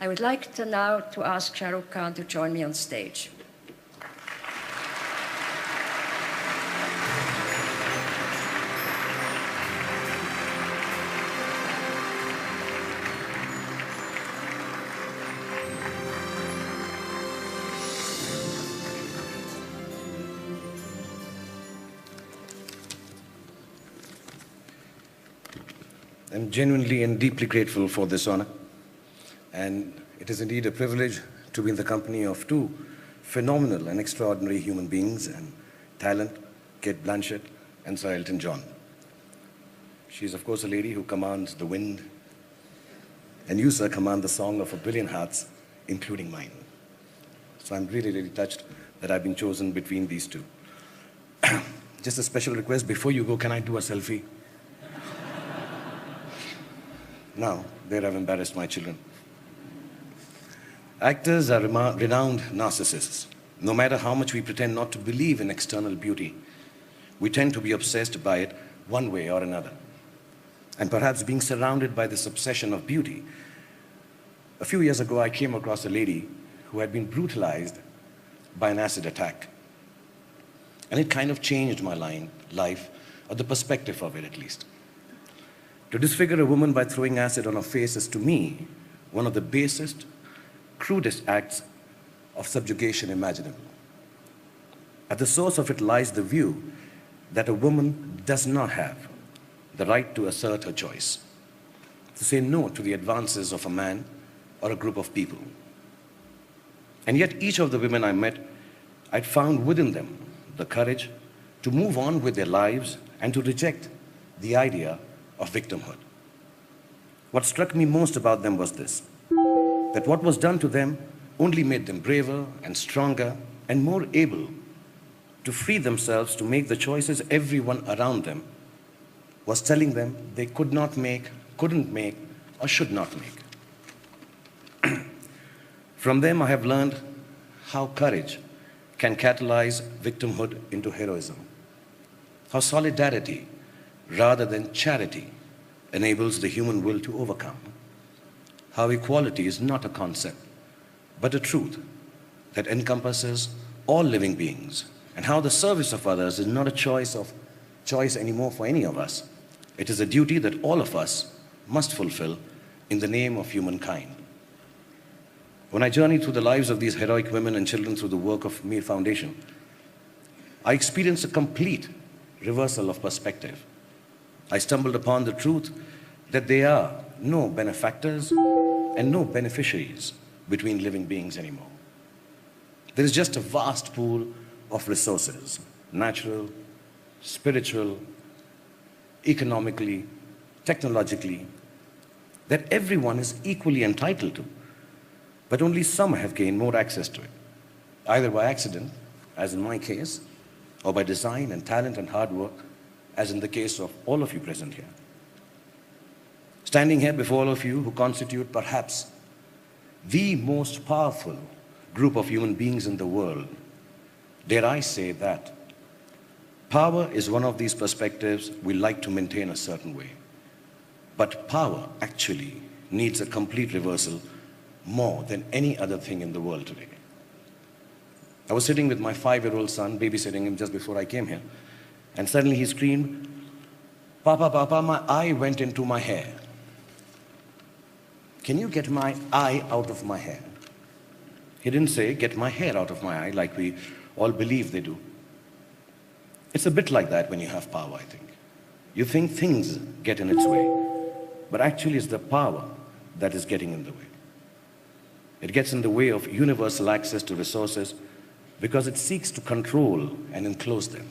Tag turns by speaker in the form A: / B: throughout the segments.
A: I would like to now to ask Shahrukh Khan to join me on stage.
B: I'm genuinely and deeply grateful for this honor, and it is indeed a privilege to be in the company of two phenomenal and extraordinary human beings and talent, Kate Blanchett and Sir Elton John. She's of course a lady who commands the wind, and you, sir, command the song of a billion hearts, including mine. So I'm really, really touched that I've been chosen between these two. Just a special request, before you go, can I do a selfie? Now, there I've embarrassed my children. Actors are renowned narcissists. No matter how much we pretend not to believe in external beauty, we tend to be obsessed by it one way or another. And perhaps being surrounded by this obsession of beauty, a few years ago I came across a lady who had been brutalized by an acid attack. And it kind of changed my life, or the perspective of it at least. To disfigure a woman by throwing acid on her face is, to me, one of the basest, crudest acts of subjugation imaginable. At the source of it lies the view that a woman does not have the right to assert her choice, to say no to the advances of a man or a group of people. And yet each of the women I met, I'd found within them the courage to move on with their lives and to reject the idea of victimhood. What struck me most about them was this, that what was done to them only made them braver and stronger and more able to free themselves to make the choices everyone around them was telling them they could not make, couldn't make, or should not make. From them I have learned how courage can catalyze victimhood into heroism, how solidarity rather than charity enables the human will to overcome, how equality is not a concept, but a truth that encompasses all living beings, and how the service of others is not a choice anymore for any of us. It is a duty that all of us must fulfill in the name of humankind. When I journeyed through the lives of these heroic women and children through the work of Mir Foundation, I experienced a complete reversal of perspective. I stumbled upon the truth that there are no benefactors and no beneficiaries between living beings anymore. There is just a vast pool of resources, natural, spiritual, economically, technologically, that everyone is equally entitled to, but only some have gained more access to it, either by accident, as in my case, or by design and talent and hard work, as in the case of all of you present here. Standing here before all of you who constitute perhaps the most powerful group of human beings in the world, dare I say that power is one of these perspectives we like to maintain a certain way. But power actually needs a complete reversal more than any other thing in the world today. I was sitting with my 5-year-old son, babysitting him just before I came here, and suddenly he screamed, "Papa, Papa, my eye went into my hair. Can you get my eye out of my hair?" He didn't say, "Get my hair out of my eye," like we all believe they do. It's a bit like that when you have power, I think. You think things get in its way, but actually it's the power that is getting in the way. It gets in the way of universal access to resources because it seeks to control and enclose them.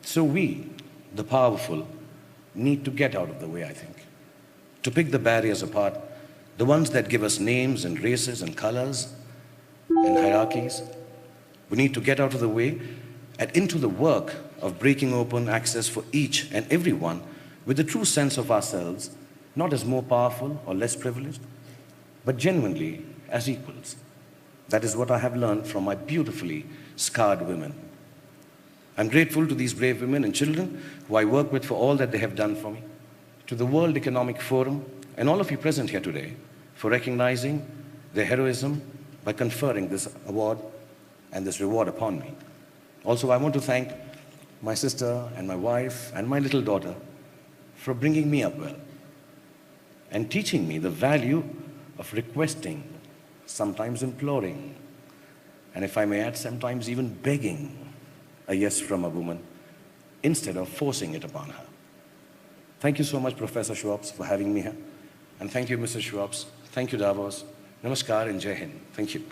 B: So we, the powerful, need to get out of the way, I think. To pick the barriers apart, the ones that give us names and races and colors and hierarchies. We need to get out of the way and into the work of breaking open access for each and everyone with a true sense of ourselves, not as more powerful or less privileged, but genuinely as equals. That is what I have learned from my beautifully scarred women. I'm grateful to these brave women and children who I work with for all that they have done for me, to the World Economic Forum and all of you present here today for recognizing their heroism by conferring this award and this reward upon me. Also, I want to thank my sister and my wife and my little daughter for bringing me up well and teaching me the value of requesting, sometimes imploring, and if I may add, sometimes even begging a yes from a woman instead of forcing it upon her. Thank you so much, Professor Schwartz, for having me here. And thank you, Mrs. Schwartz. Thank you, Davos. Namaskar and Jai Hind. Thank you.